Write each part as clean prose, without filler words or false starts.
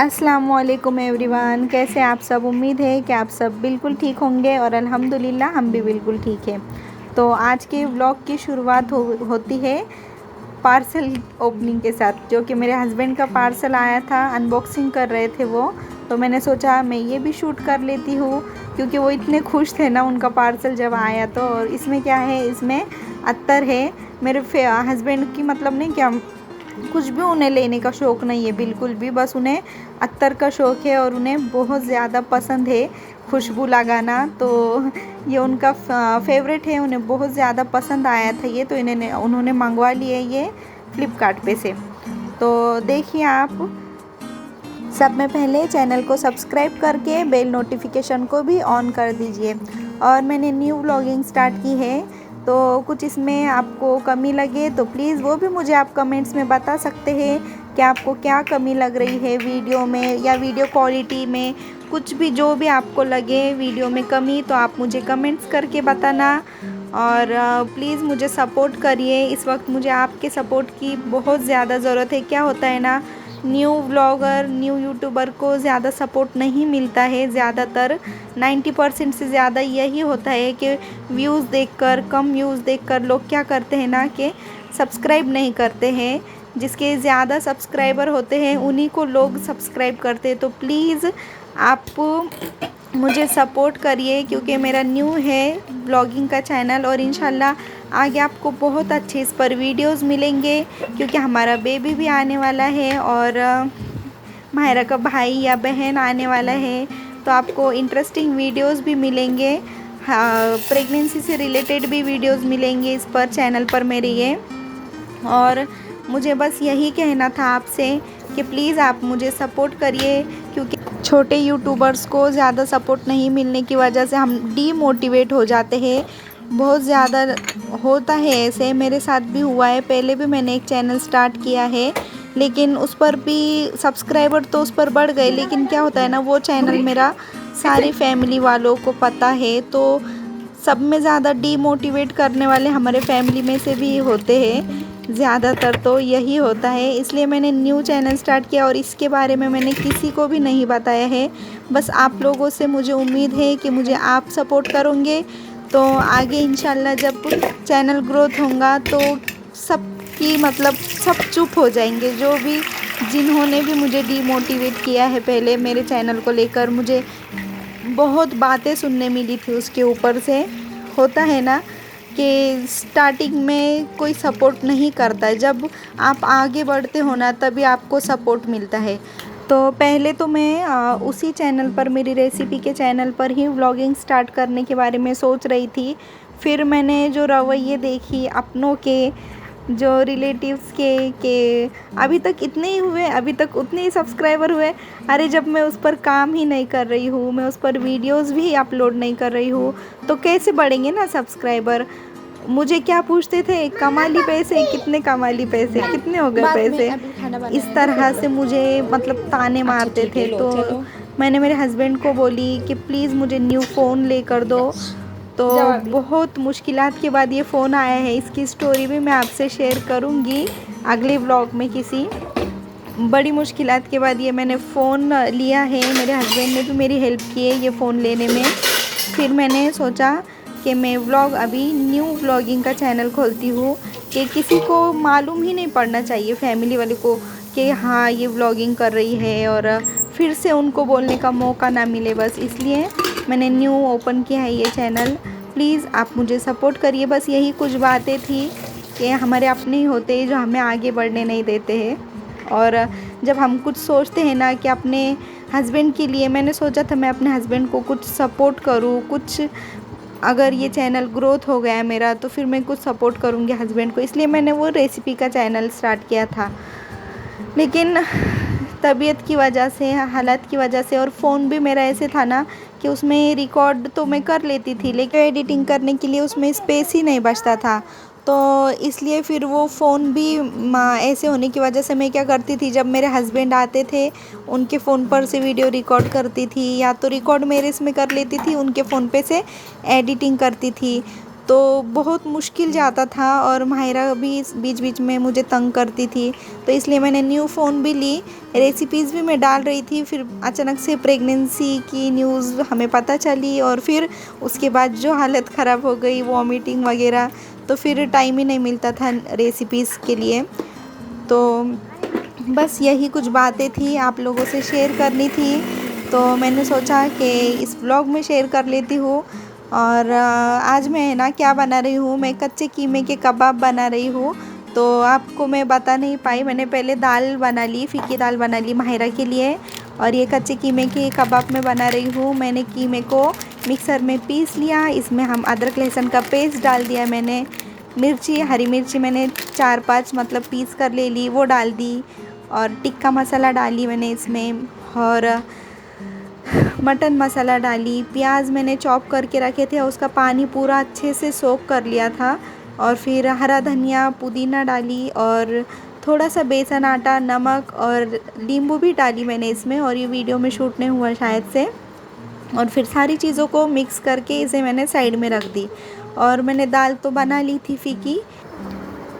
अस्सलामुअलैकुम एवरीवन, कैसे आप सब। उम्मीद है कि आप सब बिल्कुल ठीक होंगे और अल्हम्दुलिल्लाह हम भी बिल्कुल ठीक है। तो आज के व्लॉग की शुरुआत होती है पार्सल ओपनिंग के साथ, जो कि मेरे हस्बैंड का पार्सल आया था। अनबॉक्सिंग कर रहे थे वो, तो मैंने सोचा मैं ये भी शूट कर लेती हूँ, क्योंकि वो इतने खुश थे ना उनका पार्सल जब आया तो। और इसमें क्या है, इसमें अत्तर है। मेरे हस्बैंड की मतलब नहीं क्या, कुछ भी उन्हें लेने का शौक़ नहीं है बिल्कुल भी, बस उन्हें अत्तर का शौक़ है और उन्हें बहुत ज़्यादा पसंद है खुशबू लगाना। तो ये उनका फेवरेट है, उन्हें बहुत ज़्यादा पसंद आया था ये, तो उन्होंने मंगवा लिए ये फ़्लिपकार्ट पे से। तो देखिए आप सब में पहले चैनल को सब्सक्राइब करके बेल नोटिफिकेशन को भी ऑन कर दीजिए। और मैंने न्यू व्लॉगिंग स्टार्ट की है, तो कुछ इसमें आपको कमी लगे तो प्लीज़ वो भी मुझे आप कमेंट्स में बता सकते हैं कि आपको क्या कमी लग रही है वीडियो में या वीडियो क्वालिटी में। कुछ भी जो भी आपको लगे वीडियो में कमी, तो आप मुझे कमेंट्स करके बताना। और प्लीज़ मुझे सपोर्ट करिए, इस वक्त मुझे आपके सपोर्ट की बहुत ज़्यादा ज़रूरत है। क्या होता है ना, न्यू व्लॉगर न्यू यूट्यूबर को ज़्यादा सपोर्ट नहीं मिलता है। ज़्यादातर 90% से ज़्यादा यही होता है कि व्यूज़ देखकर, कम व्यूज़ देखकर लोग क्या करते हैं ना कि सब्सक्राइब नहीं करते हैं। जिसके ज़्यादा सब्सक्राइबर होते हैं उन्हीं को लोग सब्सक्राइब करते हैं। तो प्लीज़ आप मुझे सपोर्ट करिए, क्योंकि मेरा न्यू है ब्लॉगिंग का चैनल और इंशाल्लाह आगे आपको बहुत अच्छे इस पर वीडियोस मिलेंगे, क्योंकि हमारा बेबी भी आने वाला है और माहिरा का भाई या बहन आने वाला है। तो आपको इंटरेस्टिंग वीडियोस भी मिलेंगे, हाँ, प्रेगनेंसी से रिलेटेड भी वीडियोस मिलेंगे इस पर चैनल पर मेरे ये। और मुझे बस यही कहना था आपसे कि प्लीज़ आप मुझे सपोर्ट करिए, क्योंकि छोटे यूट्यूबर्स को ज़्यादा सपोर्ट नहीं मिलने की वजह से हम डीमोटिवेट हो जाते हैं। बहुत ज़्यादा होता है ऐसे, मेरे साथ भी हुआ है। पहले भी मैंने एक चैनल स्टार्ट किया है, लेकिन उस पर भी सब्सक्राइबर तो उस पर बढ़ गए, लेकिन क्या होता है ना, वो चैनल मेरा सारी फैमिली वालों को पता है। तो सब में ज़्यादा डीमोटिवेट करने वाले हमारे फैमिली में से भी होते हैं, ज़्यादातर तो यही होता है। इसलिए मैंने न्यू चैनल स्टार्ट किया और इसके बारे में मैंने किसी को भी नहीं बताया है। बस आप लोगों से मुझे उम्मीद है कि मुझे आप सपोर्ट करोगे, तो आगे इंशाल्लाह जब चैनल ग्रोथ होगा तो सबकी मतलब सब चुप हो जाएंगे। जो भी जिन्होंने भी मुझे डीमोटिवेट किया है पहले मेरे चैनल को लेकर, मुझे बहुत बातें सुनने मिली थी उसके ऊपर से। होता है ना कि स्टार्टिंग में कोई सपोर्ट नहीं करता है, जब आप आगे बढ़ते हो ना तभी आपको सपोर्ट मिलता है। तो पहले तो मैं उसी चैनल पर, मेरी रेसिपी के चैनल पर ही व्लॉगिंग स्टार्ट करने के बारे में सोच रही थी। फिर मैंने जो रवैये देखी अपनों के, जो रिलेटिव्स के अभी तक इतने ही हुए, अभी तक उतने ही सब्सक्राइबर हुए। अरे जब मैं उस पर काम ही नहीं कर रही हूँ, मैं उस पर वीडियोस भी अपलोड नहीं कर रही हूँ, तो कैसे बढ़ेंगे ना सब्सक्राइबर। मुझे क्या पूछते थे, कमाली पैसे कितने, कमाली पैसे कितने हो गए पैसे, इस तरह से मुझे मतलब ताने मारते थे। तो मैंने मेरे हस्बैंड को बोली कि प्लीज़ मुझे न्यू फ़ोन लेकर दो। तो बहुत मुश्किलात के बाद ये फ़ोन आया है। इसकी स्टोरी भी मैं आपसे शेयर करूँगी अगले व्लॉग में। किसी बड़ी मुश्किलात के बाद ये मैंने फ़ोन लिया है। मेरे हस्बैंड ने भी मेरी हेल्प की है ये फ़ोन लेने में। फिर मैंने सोचा कि मैं व्लॉग अभी न्यू व्लॉगिंग का चैनल खोलती हूँ, कि किसी को मालूम ही नहीं पड़ना चाहिए, फैमिली वाले को, कि हाँ ये व्लॉगिंग कर रही है, और फिर से उनको बोलने का मौका ना मिले। बस इसलिए मैंने न्यू ओपन किया है ये चैनल। प्लीज़ आप मुझे सपोर्ट करिए। बस यही कुछ बातें थी कि हमारे अपने ही होते हैं जो हमें आगे बढ़ने नहीं देते हैं। और जब हम कुछ सोचते हैं ना कि अपने हस्बैंड के लिए, मैंने सोचा था मैं अपने हस्बैंड को कुछ सपोर्ट करूँ, कुछ अगर ये चैनल ग्रोथ हो गया मेरा तो फिर मैं कुछ सपोर्ट करूँगी हस्बैंड को। इसलिए मैंने वो रेसिपी का चैनल स्टार्ट किया था, लेकिन तबीयत की वजह से, हालत की वजह से, और फ़ोन भी मेरा ऐसे था ना कि उसमें रिकॉर्ड तो मैं कर लेती थी, लेकिन एडिटिंग करने के लिए उसमें स्पेस ही नहीं बचता था। तो इसलिए फिर वो फ़ोन भी ऐसे होने की वजह से मैं क्या करती थी, जब मेरे हस्बैंड आते थे उनके फ़ोन पर से वीडियो रिकॉर्ड करती थी, या तो रिकॉर्ड मेरे इसमें कर लेती थी, उनके फ़ोन पे से एडिटिंग करती थी। तो बहुत मुश्किल जाता था और माहिरा भी बीच बीच में मुझे तंग करती थी। तो इसलिए मैंने न्यू फ़ोन भी ली, रेसिपीज़ भी मैं डाल रही थी। फिर अचानक से प्रेगनेंसी की न्यूज़ हमें पता चली और फिर उसके बाद जो हालत ख़राब हो गई, वॉमिटिंग वगैरह, तो फिर टाइम ही नहीं मिलता था रेसिपीज़ के लिए। तो बस यही कुछ बातें थी, आप लोगों से शेयर करनी थी, तो मैंने सोचा कि इस व्लॉग में शेयर कर लेती हूँ। और आज मैं ना क्या बना रही हूँ, मैं कच्चे कीमे के कबाब बना रही हूँ। तो आपको मैं बता नहीं पाई, मैंने पहले दाल बना ली, फीकी दाल बना ली माहिरा के लिए, और ये कच्चे कीमे के कबाब में बना रही हूँ। मैंने कीमे को मिक्सर में पीस लिया, इसमें हम अदरक लहसुन का पेस्ट डाल दिया मैंने, मिर्ची, हरी मिर्ची मैंने 4-5 मतलब पीस कर ले ली, वो डाल दी, और टिक्का मसाला डाली मैंने इसमें, और मटन मसाला डाली। प्याज मैंने चॉप करके रखे थे, उसका पानी पूरा अच्छे से सोक कर लिया था, और फिर हरा धनिया, पुदीना डाली, और थोड़ा सा बेसन आटा, नमक और नींबू भी डाली मैंने इसमें, और ये वीडियो में शूट नहीं हुआ शायद से। और फिर सारी चीज़ों को मिक्स करके इसे मैंने साइड में रख दी, और मैंने दाल तो बना ली थी फीकी।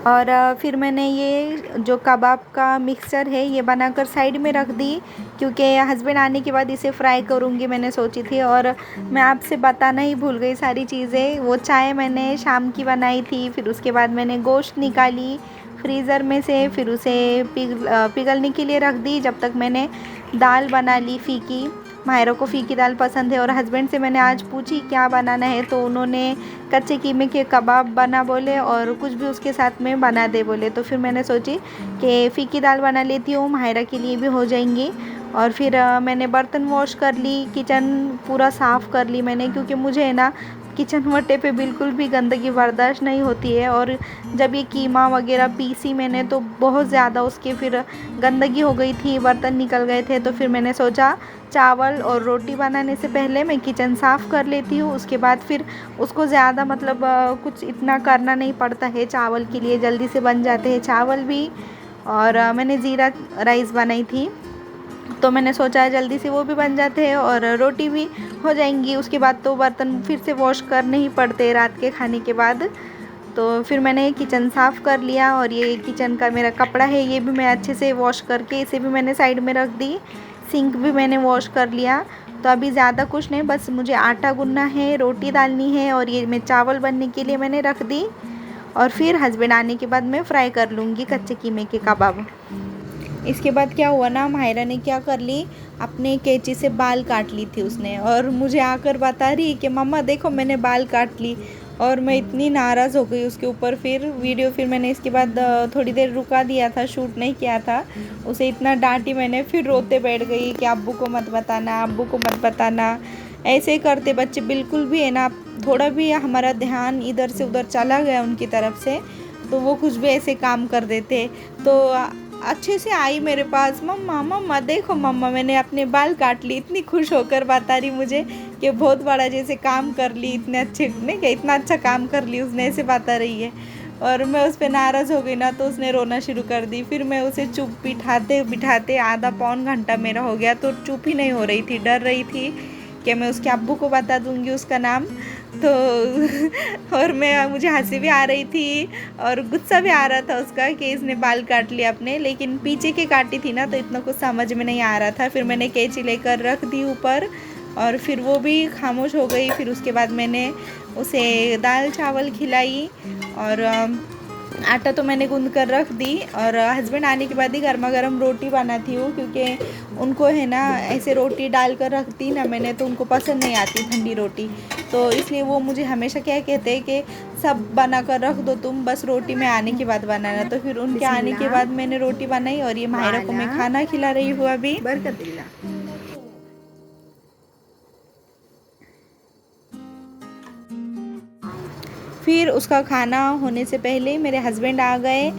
और फिर मैंने ये जो कबाब का मिक्सचर है ये बनाकर साइड में रख दी, क्योंकि हस्बैंड आने के बाद इसे फ्राई करूँगी मैंने सोची थी। और मैं आपसे बताना ही भूल गई सारी चीज़ें। वो चाय मैंने शाम की बनाई थी, फिर उसके बाद मैंने गोश्त निकाली फ्रीज़र में से, फिर उसे पिघलने के लिए रख दी, जब तक मैंने दाल बना ली फीकी। माहिरा को फीकी दाल पसंद है, और हस्बैंड से मैंने आज पूछी क्या बनाना है, तो उन्होंने कच्चे कीमे के कबाब बना बोले, और कुछ भी उसके साथ में बना दे बोले। तो फिर मैंने सोची कि फ़ीकी दाल बना लेती हूँ, माहिरा के लिए भी हो जाएंगी। और फिर मैंने बर्तन वॉश कर ली, किचन पूरा साफ़ कर ली मैंने, क्योंकि मुझे है ना किचन वट्टे पे बिल्कुल भी गंदगी बर्दाश्त नहीं होती है। और जब ये कीमा वगैरह पीसी मैंने, तो बहुत ज़्यादा उसके फिर गंदगी हो गई थी, बर्तन निकल गए थे। तो फिर मैंने सोचा चावल और रोटी बनाने से पहले मैं किचन साफ़ कर लेती हूँ, उसके बाद फिर उसको ज़्यादा मतलब कुछ इतना करना नहीं पड़ता है, चावल के लिए जल्दी से बन जाते हैं चावल भी। और मैंने ज़ीरा राइस बनाई थी, तो मैंने सोचा जल्दी से वो भी बन जाते हैं और रोटी भी हो जाएंगी। उसके बाद तो बर्तन फिर से वॉश करने ही पड़ते रात के खाने के बाद। तो फिर मैंने किचन साफ़ कर लिया, और ये किचन का मेरा कपड़ा है ये भी मैं अच्छे से वॉश करके इसे भी मैंने साइड में रख दी। सिंक भी मैंने वॉश कर लिया। तो अभी ज़्यादा कुछ नहीं, बस मुझे आटा गूँथना है, रोटी डालनी है, और ये मैं चावल बनने के लिए मैंने रख दी। और फिर हस्बैंड आने के बाद मैं फ्राई कर लूँगी कच्चे कीमे के कबाब। इसके बाद क्या हुआ ना, माहिरा ने क्या कर ली, अपने कैंची से बाल काट ली थी उसने, और मुझे आकर बता रही कि मम्मा देखो मैंने बाल काट ली। और मैं इतनी नाराज़ हो गई उसके ऊपर। फिर मैंने इसके बाद थोड़ी देर रुका दिया था, शूट नहीं किया था, उसे इतना डांटी मैंने, फिर रोते बैठ गई कि अब्बू को मत बताना, अब्बू को मत बताना। ऐसे करते बच्चे बिल्कुल भी है ना, थोड़ा भी हमारा ध्यान इधर से उधर चला गया उनकी तरफ से, तो वो कुछ भी ऐसे काम कर देते। तो अच्छे से आई मेरे पास, मम्मा मम्मा देखो मम्मा मैंने अपने बाल काट ली, इतनी खुश होकर बता रही मुझे कि बहुत बड़ा जैसे काम कर ली, इतने अच्छे नहीं क्या, इतना अच्छा काम कर ली उसने, ऐसे बता रही है। और मैं उस पर नाराज़ हो गई ना, तो उसने रोना शुरू कर दी। फिर मैं उसे चुप बिठाते बिठाते आधा पौन घंटा मेरा हो गया, तो चुप ही नहीं हो रही थी, डर रही थी कि मैं उसके अब्बू को बता दूंगी उसका नाम। तो और मुझे हंसी भी आ रही थी और गुस्सा भी आ रहा था उसका कि इसने बाल काट लिया अपने, लेकिन पीछे की काटी थी ना, तो इतना कुछ समझ में नहीं आ रहा था। फिर मैंने कैंची लेकर रख दी ऊपर, और फिर वो भी खामोश हो गई। फिर उसके बाद मैंने उसे दाल चावल खिलाई, और आटा तो मैंने गूंद कर रख दी। और हस्बैंड आने के बाद ही गर्मा गर्म रोटी बनाती हूँ, क्योंकि उनको है ना ऐसे रोटी डाल कर रखती ना मैंने, तो उनको पसंद नहीं आती ठंडी रोटी। तो इसलिए वो मुझे हमेशा क्या कहते हैं कि सब बना कर रख दो तुम, बस रोटी में आने के बाद बनाना। तो फिर उनके आने के बाद मैंने रोटी बनाई, और ये माहिरा को मैं खाना खिला रही हूँ अभी। फिर उसका खाना होने से पहले मेरे हस्बैंड आ गए।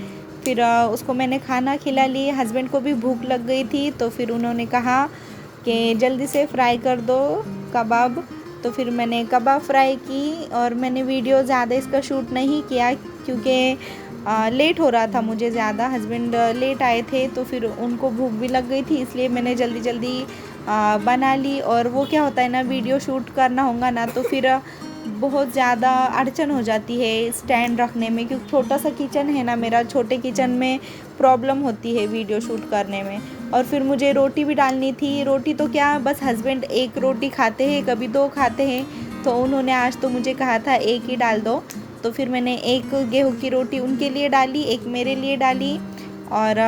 फिर उसको मैंने खाना खिला ली। हस्बैंड को भी भूख लग गई थी, तो फिर उन्होंने कहा कि जल्दी से फ्राई कर दो कबाब। तो फिर मैंने कबाब फ्राई की, और मैंने वीडियो ज़्यादा इसका शूट नहीं किया, क्योंकि लेट हो रहा था मुझे ज़्यादा। हस्बैंड लेट आए थे, तो फिर उनको भूख भी लग गई थी, इसलिए मैंने जल्दी जल्दी बना ली। और वो क्या होता है ना, वीडियो शूट करना होगा ना, तो फिर बहुत ज़्यादा अड़चन हो जाती है स्टैंड रखने में, क्योंकि छोटा सा किचन है ना मेरा, छोटे किचन में प्रॉब्लम होती है वीडियो शूट करने में। और फिर मुझे रोटी भी डालनी थी। रोटी तो क्या, बस हस्बैंड एक रोटी खाते हैं, कभी दो खाते हैं, तो उन्होंने आज तो मुझे कहा था एक ही डाल दो। तो फिर मैंने एक गेहूं की रोटी उनके लिए डाली, एक मेरे लिए डाली। और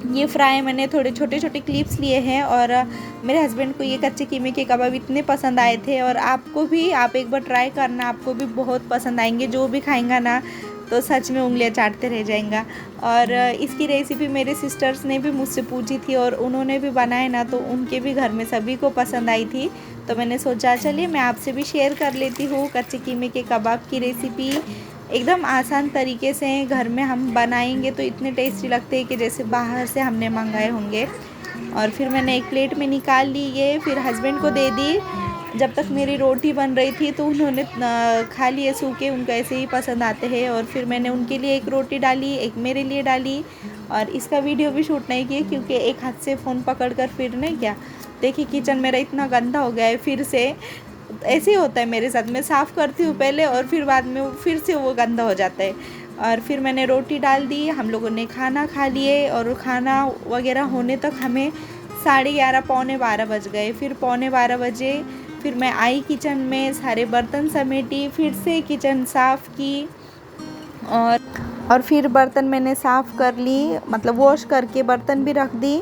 ये फ्राई मैंने थोड़े छोटे छोटे क्लिप्स लिए हैं। और मेरे हस्बैंड को ये कच्चे कीमे के कबाब इतने पसंद आए थे, और आपको भी, आप एक बार ट्राई करना, आपको भी बहुत पसंद आएंगे। जो भी खाएंगा ना तो सच में उंगलियां चाटते रह जाएंगा। और इसकी रेसिपी मेरे सिस्टर्स ने भी मुझसे पूछी थी, और उन्होंने भी बनाए ना, तो उनके भी घर में सभी को पसंद आई थी। तो मैंने सोचा चलिए मैं आपसे भी शेयर कर लेती हूँ कच्चे कीमे के कबाब की रेसिपी। एकदम आसान तरीके से घर में हम बनाएंगे तो इतने टेस्टी लगते हैं कि जैसे बाहर से हमने मंगाए होंगे। और फिर मैंने एक प्लेट में निकाल ली ये, फिर हस्बैंड को दे दी। जब तक मेरी रोटी बन रही थी तो उन्होंने खा लिए सूखे, उनको ऐसे ही पसंद आते हैं। और फिर मैंने उनके लिए एक रोटी डाली, एक मेरे लिए डाली। और इसका वीडियो भी शूट नहीं किया क्योंकि एक हाथ से फ़ोन पकड़ कर फिर नहीं किया। देखिए किचन मेरा इतना गंदा हो गया है फिर से। ऐसे ही होता है मेरे साथ, मैं साफ़ करती हूँ पहले और फिर बाद में फिर से वो गंदा हो जाता है। और फिर मैंने रोटी डाल दी, हम लोगों ने खाना खा लिए। और खाना वगैरह होने तक हमें 11:30 पौने 12 बज गए। फिर पौने 12 बजे फिर मैं आई किचन में, सारे बर्तन समेटी, फिर से किचन साफ़ की। और फिर बर्तन मैंने साफ़ कर ली, मतलब वॉश करके बर्तन भी रख दी।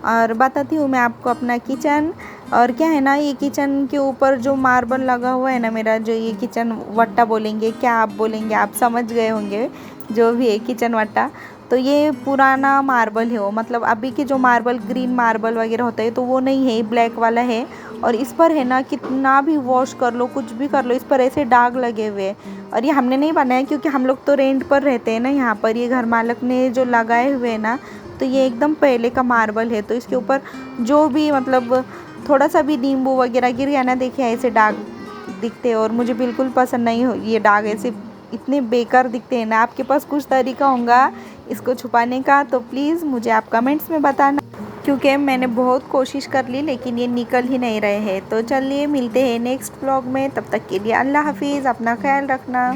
और बताती हूँ मैं आपको अपना किचन। और क्या है ना, ये किचन के ऊपर जो मार्बल लगा हुआ है ना मेरा, जो ये किचन वट्टा बोलेंगे, क्या आप बोलेंगे, आप समझ गए होंगे, जो भी है किचन वट्टा। तो ये पुराना मार्बल है वो, मतलब अभी के जो मार्बल ग्रीन मार्बल वगैरह होता है तो वो नहीं है, ब्लैक वाला है। और इस पर है ना कितना भी वॉश कर लो, कुछ भी कर लो, इस पर ऐसे दाग लगे हुए हैं। और ये हमने नहीं बनाया क्योंकि हम लोग तो रेंट पर रहते हैं ना यहाँ पर। ये घर मालिक ने जो लगाए हुए हैं ना, तो ये एकदम पहले का मार्बल है। तो इसके ऊपर जो भी मतलब थोड़ा सा भी नींबू वगैरह गिर गया ना, देखिए ऐसे दाग दिखते हैं। और मुझे बिल्कुल पसंद नहीं हो ये दाग, ऐसे इतने बेकार दिखते हैं ना। आपके पास कुछ तरीका होगा इसको छुपाने का तो प्लीज़ मुझे आप कमेंट्स में बताना, क्योंकि मैंने बहुत कोशिश कर ली लेकिन ये निकल ही नहीं रहे हैं। तो चलिए मिलते हैं नेक्स्ट व्लॉग में, तब तक के लिए अल्लाह हाफिज़, अपना ख्याल रखना।